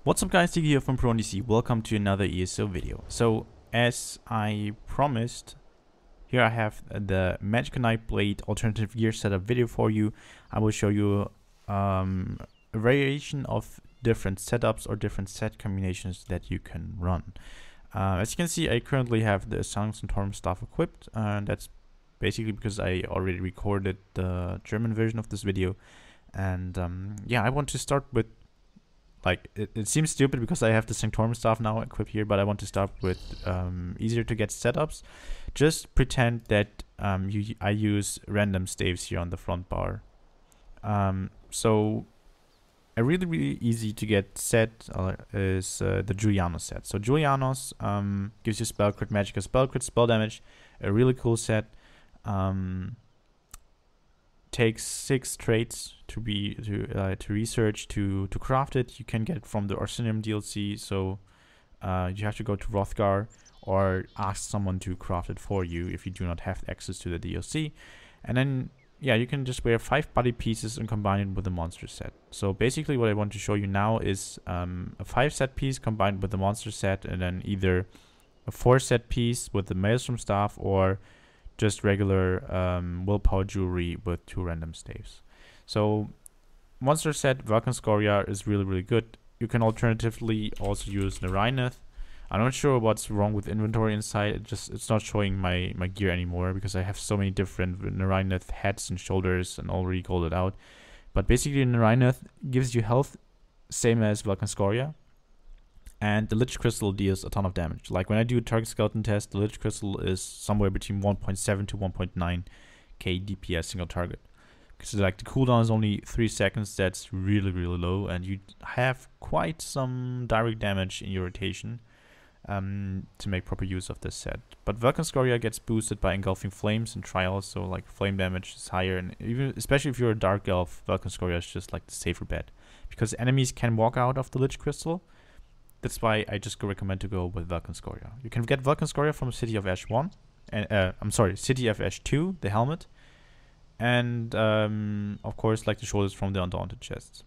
What's up guys, Tiggy here from ProNDC. Welcome to another ESO video. So as I promised, here I have the Magicka Nightblade alternative gear setup video for you. I will show you a variation of different setups or different set combinations that you can run. As you can see, I currently have the Silence and Torm staff equipped, and that's basically because I already recorded the German version of this video. And yeah, I want to start with, like, it seems stupid because I have the Sanctorum staff now equipped here, but I want to start with easier to get setups. Just pretend that I use random staves here on the front bar. So a really easy to get set is the Julianos set. So Julianos gives you spell crit, Magicka spell crit, spell damage. A really cool set. Takes 6 traits to research to craft it. You can get it from the Orsinium DLC, so you have to go to Hrothgar or ask someone to craft it for you if you do not have access to the DLC. And then yeah, you can just wear 5 body pieces and combine it with the monster set. So basically what I want to show you now is a 5 set piece combined with the monster set, and then either a 4 set piece with the Maelstrom staff or just regular willpower jewelry with 2 random staves. So monster set Vulcan Scoria is really good. You can alternatively also use Narayneth. I'm not sure what's wrong with inventory inside. It's not showing my gear anymore because I have so many different Narayneth heads and shoulders and already called it out. But basically Narayneth gives you health same as Vulcan Scoria. And the Lich Crystal deals a ton of damage. Like when I do a target skeleton test, the Lich Crystal is somewhere between 1.7 to 1.9k DPS single target. Because like the cooldown is only 3 seconds, that's really low, and you have quite some direct damage in your rotation to make proper use of this set. But Vulcan Scoria gets boosted by engulfing flames and trials, so like flame damage is higher, and even especially if you're a dark elf, Vulcan Scoria is just like the safer bet. Because enemies can walk out of the Lich Crystal. That's why I just recommend to go with Vulcan Scoria. You can get Vulcan Scoria from City of Ash 1, and I'm sorry, City of Ash 2, the helmet, and of course like the shoulders from the Undaunted chests.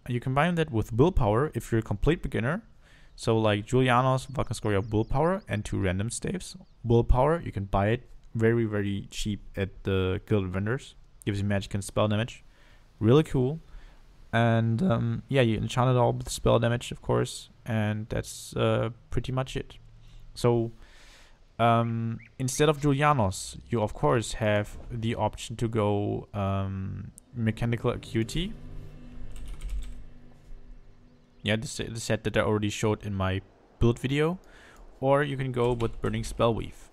You combine that with willpower if you're a complete beginner. So like Julianos, Vulcan Scoria willpower, and 2 random staves. Willpower, you can buy it very cheap at the guild vendors. Gives you magic and spell damage. Really cool. And yeah, you enchant it all with spell damage, of course, and that's pretty much it. So instead of Julianos, you of course have the option to go Mechanical Acuity. Yeah, the set that I already showed in my build video, or you can go with Burning Spellweave.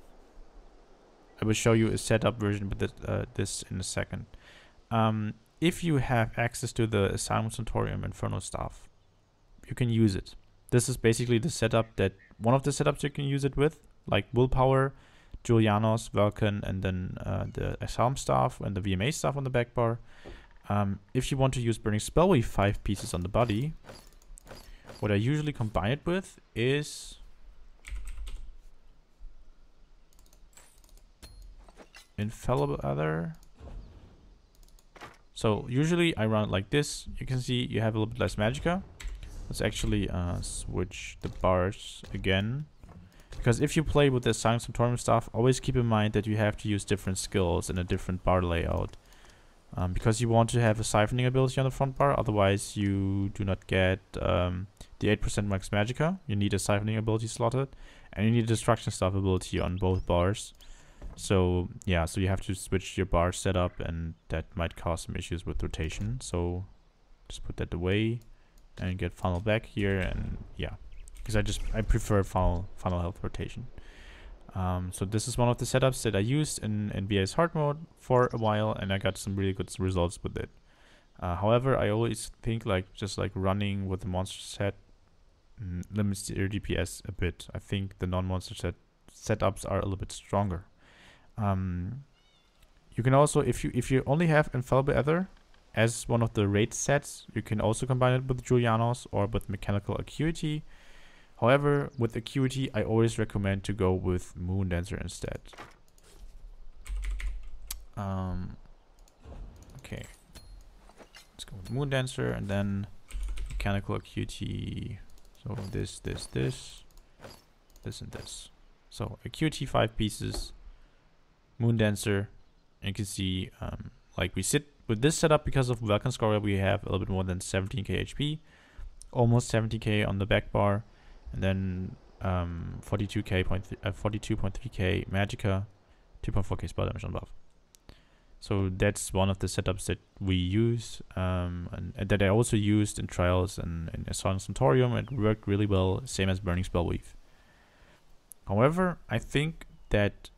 I will show you a setup version with this in a second. If you have access to the Asylum Centaurium Inferno staff, you can use it. This is basically the setup that one of the setups you can use it with, like willpower, Julianos, Vulcan, and then the Asylum staff and the VMA staff on the back bar. If you want to use Burning Spellweave 5 pieces on the body, what I usually combine it with is Infallible Other. So usually I run it like this. You can see you have a little bit less Magicka. Let's actually switch the bars again. Because if you play with the Silence and Torment stuff, always keep in mind that you have to use different skills in a different bar layout. Because you want to have a siphoning ability on the front bar, otherwise you do not get the 8% max Magicka. You need a siphoning ability slotted, and you need a destruction staff ability on both bars. So yeah, so you have to switch your bar setup, and that might cause some issues with rotation. So just put that away and get funnel back here, and yeah, because I prefer funnel health rotation. So this is one of the setups that I used in BA's hard mode for a while, and I got some really good results with it. However, I always think just running with the monster set limits your DPS a bit. I think the non-monster set setups are a little bit stronger. You can also, if you only have Infallible Ether as one of the raid sets, you can also combine it with Julianos or with Mechanical Acuity. However, with Acuity, I always recommend to go with Moon Dancer instead. Okay, let's go with Moon Dancer, and then Mechanical Acuity So this, and this. So a QT 5 pieces, Moon Dancer, and you can see like we sit with this setup because of Vulcan Scoria, we have a little bit more than 17k HP, almost 70k on the back bar, and then 42.3k Magicka, 2.4k spell damage on buff. So that's one of the setups that we use, and that I also used in trials and in ESO Centaurium. It worked really well, same as Burning Spell Weave. However, I think that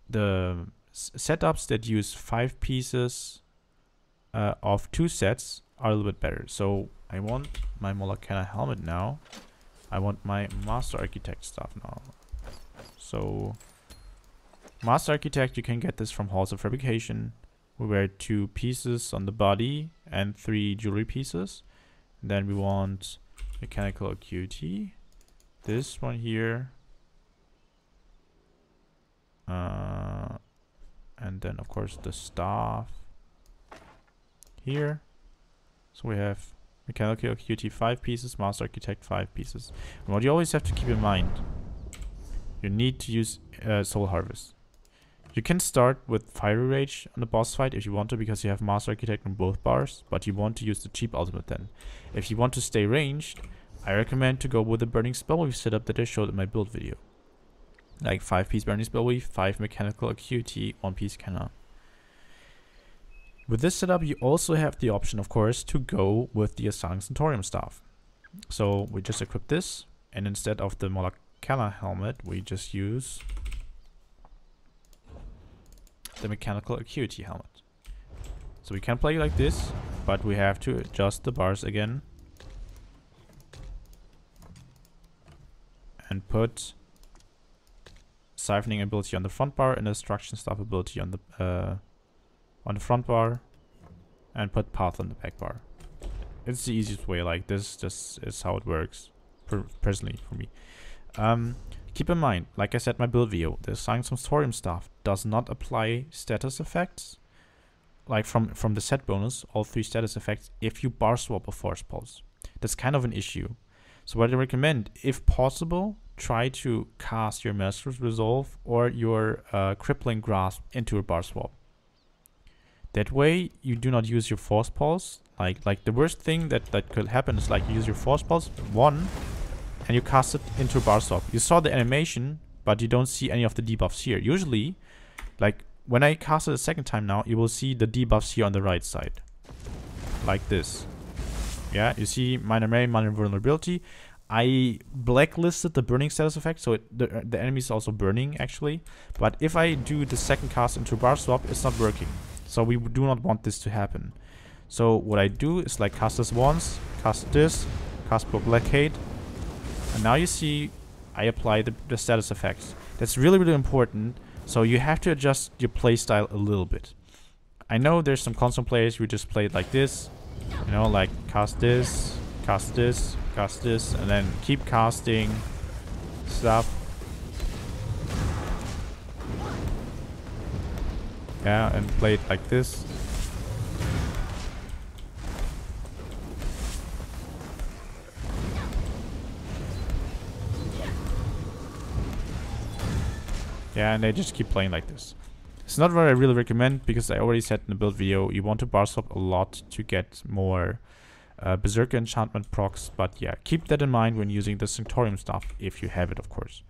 the setups that use 5 pieces of 2 sets are a little bit better. So I want my Magicka helmet now. I want my Master Architect stuff now. So Master Architect, you can get this from Halls of Fabrication. We wear 2 pieces on the body and 3 jewelry pieces. And then we want Mechanical Acuity. This one here. And then of course the staff here. So we have Mechanical Acuity 5 pieces, Master Architect 5 pieces. And what you always have to keep in mind, you need to use Soul Harvest. You can start with Fiery Rage on the boss fight if you want to, because you have Master Architect on both bars, but you want to use the cheap ultimate then. If you want to stay ranged, I recommend to go with the Burning Spell Weave setup that I showed in my build video. Like 5 piece Burning Spell Weave, 5 Mechanical Acuity, 1 piece Cannon. With this setup, you also have the option, of course, to go with the ESO Centaurium staff. So we just equip this, and instead of the Magicka helmet, we just use the Mechanical Acuity helmet. So we can play like this, but we have to adjust the bars again and put siphoning ability on the front bar and destruction staff ability on the front bar, and put path on the back bar. It's the easiest way. Like this just is how it works personally for me. Keep in mind, like I said in my build video, the ESO Centaurium staff does not apply status effects, like from the set bonus, all 3 status effects, if you bar swap a Force Pulse. That's kind of an issue. So what I recommend, if possible, try to cast your Master's Resolve or your Crippling Grasp into a bar swap. That way, you do not use your Force Pulse. Like the worst thing that could happen is like you use your Force Pulse 1 and you cast it into a bar swap. You saw the animation, but you don't see any of the debuffs here. Usually, like when I cast it a second time now, you will see the debuffs here on the right side. Like this. Yeah, you see minor melee, minor vulnerability. I blacklisted the burning status effect, so the enemy is also burning actually. But if I do the second cast into bar swap, it's not working. So we do not want this to happen. So what I do is like cast this once, cast this, cast Blockade, and now you see I apply the status effects. That's really, really important. So you have to adjust your playstyle a little bit. I know there's some console players who just play it like this, you know, like cast this, cast this, cast this, and then keep casting stuff. Yeah, and play it like this. Yeah, and they just keep playing like this. It's not what I really recommend, because I already said in the build video, you want to bar swap a lot to get more Berserker enchantment procs. But yeah, keep that in mind when using the Centaurium stuff, if you have it, of course.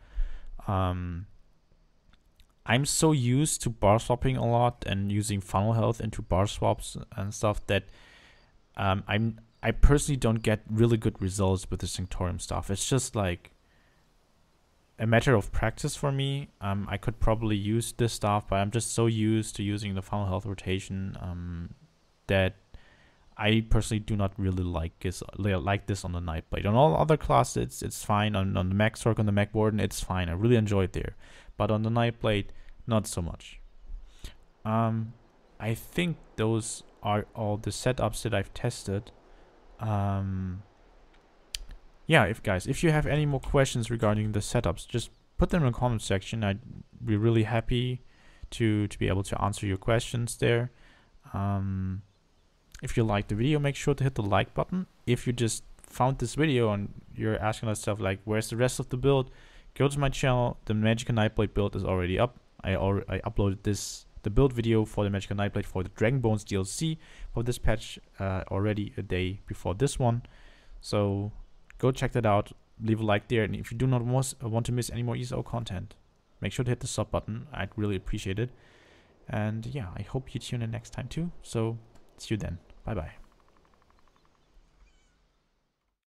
I'm so used to bar swapping a lot and using funnel health into bar swaps and stuff that I personally don't get really good results with the Centaurium stuff. It's just like a matter of practice for me. I could probably use this stuff, but I'm just so used to using the funnel health rotation that I personally do not really like this on the Nightblade. On all other classes, it's fine. On the Mech Sork, on the Mech Warden, it's fine. I really enjoy it there. But on the Nightblade, not so much. I think those are all the setups that I've tested. Yeah, if you have any more questions regarding the setups, just put them in the comment section. I'd be really happy to be able to answer your questions there. If you liked the video, make sure to hit the like button. If you just found this video and you're asking yourself like, where's the rest of the build? Go to my channel. The Magicka Nightblade build is already up. I uploaded the build video for the Magicka Nightblade for the Dragon Bones DLC for this patch already a day before this one. So go check that out. Leave a like there, and if you do not want to miss any more ESO content, make sure to hit the sub button. I'd really appreciate it. And yeah, I hope you tune in next time too. So see you then. Bye bye.